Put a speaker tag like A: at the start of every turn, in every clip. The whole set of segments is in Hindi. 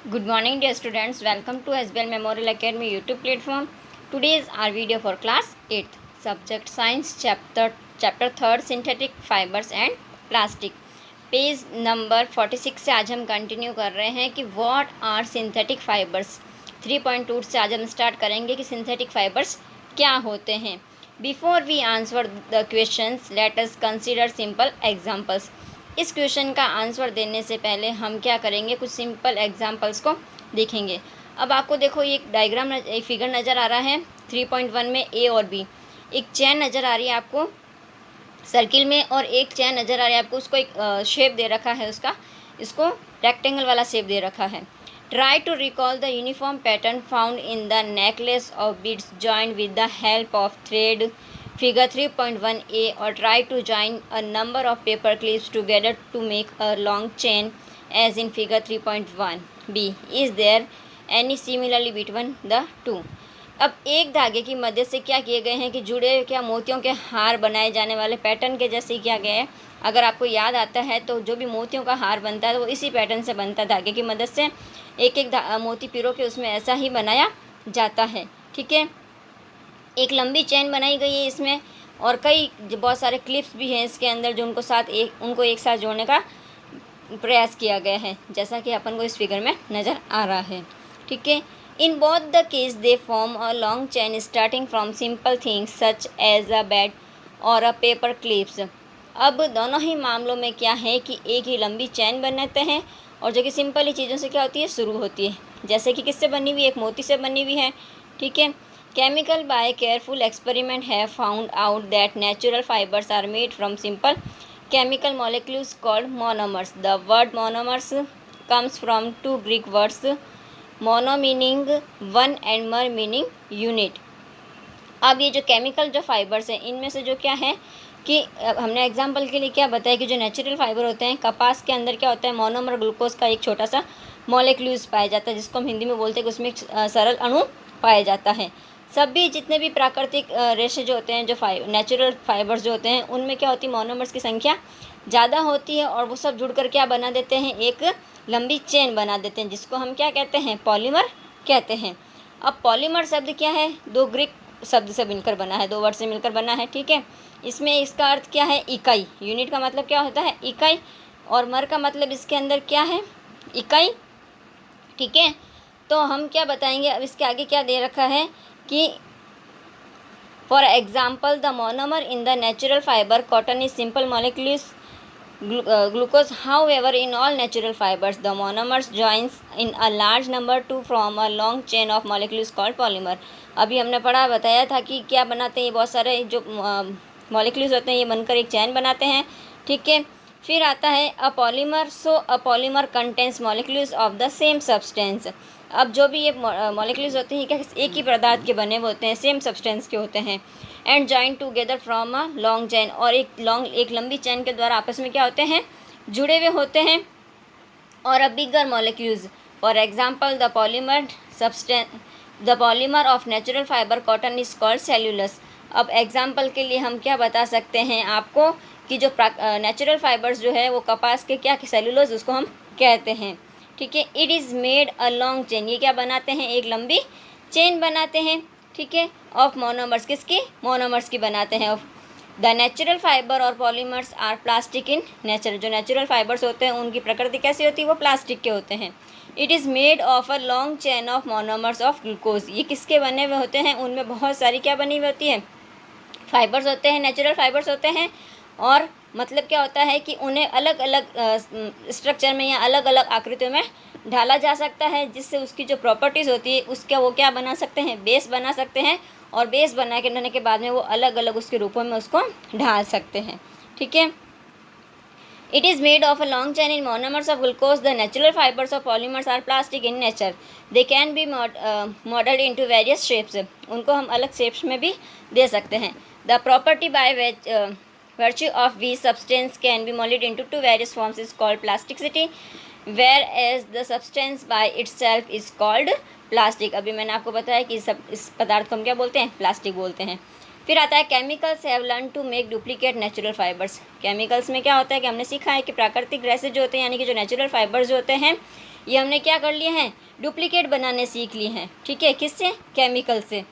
A: Good morning, dear students. Welcome to SBL Memorial Academy YouTube platform. Today is our video for class 8th, subject science, chapter 3rd, synthetic fibers and plastic. Page number 46 से आज हम कंटिन्यू कर रहे हैं कि व्हाट आर सिंथेटिक फाइबर्स। 3.2 से आज हम स्टार्ट करेंगे कि सिंथेटिक फाइबर्स क्या होते हैं। Before we answer the questions, let us consider simple examples. इस क्वेश्चन का आंसर देने से पहले हम क्या करेंगे, कुछ सिंपल एग्जांपल्स को देखेंगे। अब आपको देखो ये एक डायग्राम एक फिगर नज़र आ रहा है 3.1 में ए और बी। एक चैन नज़र आ रही है आपको सर्किल में और एक चैन नज़र आ रही है आपको, उसको एक शेप दे रखा है उसका, इसको रेक्टेंगल वाला शेप दे रखा है। Try to recall the uniform pattern found in the necklace of beads joint with the help of thread figure 3.1a, or try to join a number of paper clips together to make a long chain as in figure 3.1b. Is there any similarity between the two? अब एक धागे की मदद से क्या किए गए हैं कि जुड़े क्या मोतियों के हार बनाए जाने वाले पैटर्न के जैसे किया गया है। अगर आपको याद आता है तो जो भी मोतियों का हार बनता है तो वो इसी पैटर्न से बनता है, धागे की मदद से एक एक मोती पिरो के उसमें ऐसा ही बनाया जाता है। ठीक है, एक लंबी चेन बनाई गई है इसमें और कई बहुत सारे क्लिप्स भी हैं इसके अंदर जो उनको एक साथ जोड़ने का प्रयास किया गया है, जैसा कि अपन को इस फिगर में नज़र आ रहा है। ठीक है, in both the case they form a long chain starting from simple things such as a bed और अ पेपर क्लिप्स। अब दोनों ही मामलों में क्या है कि एक ही लंबी चैन बनाते हैं और जो कि सिंपल ही चीज़ों से क्या होती है, शुरू होती है, जैसे कि किससे बनी हुई, एक मोती से बनी हुई है। ठीक है, chemical by careful experiment have found out that natural fibers are made from simple chemical molecules called monomers. The word monomers comes from two Greek words, mono meaning one and mer meaning unit. अब ये जो केमिकल जो फाइबर्स हैं इनमें से जो क्या है कि हमने एग्जांपल के लिए क्या बताया कि जो नेचुरल फाइबर होते हैं, कपास के अंदर क्या होता है, मोनोमर ग्लूकोज का एक छोटा सा मॉलिक्यूल्स पाया जाता है, जिसको हम हिंदी में बोलते हैं कि उसमें एक सरल अणु पाया जाता है। सभी जितने भी प्राकृतिक रेशे जो होते हैं, जो नेचुरल फाइबर्स जो होते हैं, उनमें क्या होती है, मोनोमर्स की संख्या ज़्यादा होती है और वो सब जुड़कर क्या बना देते हैं, एक लंबी चेन बना देते हैं, जिसको हम क्या कहते हैं, पॉलीमर कहते हैं। अब पॉलीमर शब्द क्या है, दो ग्रीक शब्द से मिलकर बना है, दो वर्ड से मिलकर बना है। ठीक है, इसमें इसका अर्थ क्या है, इकाई। यूनिट का मतलब क्या होता है, इकाई, और मर का मतलब इसके अंदर क्या है, इकाई। ठीक है, तो हम क्या बताएंगे, अब इसके आगे क्या दे रखा है कि for example the monomer in the natural fibre cotton is simple molecules glucose. However, in all natural fibers, the monomers joins in a large number to form a long chain of molecules called polymer. अभी हमने बताया था कि क्या बनाते हैं, ये बहुत सारे जो मॉलिक्यूल्स होते हैं ये बनकर एक चैन बनाते हैं। ठीक है, फिर आता है a polymer. So a polymer contains molecules of the same substance. अब जो भी ये मॉलिक्यूल्स होते हैं क्या एक ही पदार्थ के बने हुए होते हैं, सेम सब्सटेंस के होते हैं। And joint together from a long चैन, और एक लंबी चैन के द्वारा आपस में क्या होते हैं, जुड़े हुए होते हैं। और uh bigger molecules, for example the polymer of natural fibre cotton is called cellulose. अब एग्जांपल के लिए हम क्या बता सकते हैं आपको कि जो नेचुरल फाइबर्स जो है वो कपास के क्या सेल्यूलोज उसको हम कहते हैं। ठीक है, it is made a long chain, ये क्या बनाते हैं, एक लंबी चेन बनाते हैं। ठीक है, ऑफ मोनोमर्स, किसकी, मोनोमर्स की बनाते हैं। ऑफ द नेचुरल फाइबर और polymers are plastic in nature, जो नेचुरल फाइबर्स होते हैं उनकी प्रकृति कैसी होती है, वो प्लास्टिक के होते हैं। It is made of a long chain of monomers of glucose, ये किसके बने हुए होते हैं, उनमें बहुत सारी क्या बनी हुई होती है, फाइबर्स होते हैं, नेचुरल फाइबर्स होते हैं। और मतलब क्या होता है कि उन्हें अलग अलग स्ट्रक्चर में या अलग अलग आकृतियों में ढाला जा सकता है, जिससे उसकी जो प्रॉपर्टीज़ होती है उसका वो क्या बना सकते हैं, बेस बना सकते हैं, और बेस बनाने के बाद में वो अलग अलग उसके रूपों में उसको ढाल सकते हैं। ठीक है, it is made of a long chain in monomers of glucose. The natural fibres of polymers are plastic in nature, they can be moulded into various shapes, उनको हम अलग शेप्स में भी दे सकते हैं। The property by virtue of which substance can be molded into two various forms is called plasticity, whereas the substance by itself is called plastic. अभी मैंने आपको बताया कि इस पदार्थ को हम क्या बोलते हैं, प्लास्टिक बोलते हैं। फिर आता है chemicals have learn to make duplicate natural fibres. Chemicals में क्या होता है कि हमने सीखा है कि प्राकृतिक रेसे जो होते हैं, यानी कि जो नेचुरल फाइबर्स जो होते हैं, ये हमने क्या कर लिए हैं, डुप्लीकेट बनाने सीख लिए हैं, ठीक है, किससे, केमिकल से।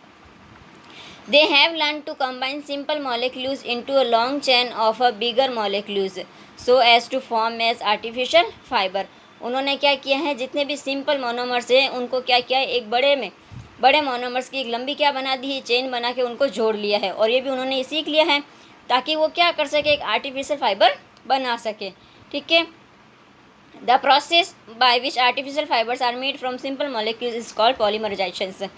A: They have learned to combine simple molecules into a long chain of a bigger molecules so as to form as artificial fiber। उन्होंने क्या किया है, जितने भी सिंपल मोनोमर्स हैं उनको क्या किया है, एक बड़े मोनोमर्स की एक लंबी क्या बना दी है, चेन बना के उनको जोड़ लिया है। और ये भी उन्होंने ये सीख लिया है ताकि वो क्या कर सके, एक आर्टिफिशियल फाइबर बना सके, ठीक है। The process by which artificial fibers are made from simple molecules is called polymerization।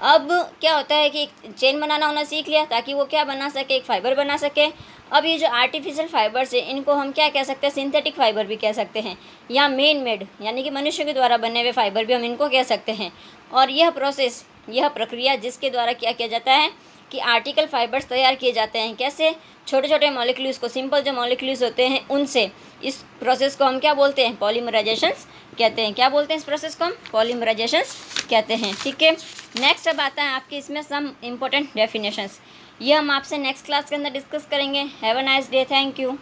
A: अब क्या होता है कि चेन बनाना होना सीख लिया ताकि वो क्या बना सके, एक फाइबर बना सके। अब ये जो आर्टिफिशियल फाइबर्स है इनको हम क्या कह सकते हैं, सिंथेटिक फाइबर भी कह सकते हैं, या मेन मेड यानी कि मनुष्य के द्वारा बने हुए फाइबर भी हम इनको कह सकते हैं। और यह प्रोसेस, यह प्रक्रिया जिसके द्वारा क्या किया जाता है कि आर्टिकल फाइबर्स तैयार किए जाते हैं, कैसे, छोटे छोटे मॉलिक्यूल्स को, सिंपल जो मॉलिक्यूल्स होते हैं उनसे। इस प्रोसेस को हम क्या बोलते हैं, पॉलीमराइजेशंस कहते हैं। क्या बोलते हैं इस प्रोसेस को हम, पॉलीमराइजेशंस कहते हैं, ठीक है। नेक्स्ट अब आता है आपके इसमें सम इम्पोर्टेंट डेफिनेशंस, ये हम आपसे नेक्स्ट क्लास के अंदर डिस्कस करेंगे। Have a nice day, thank you.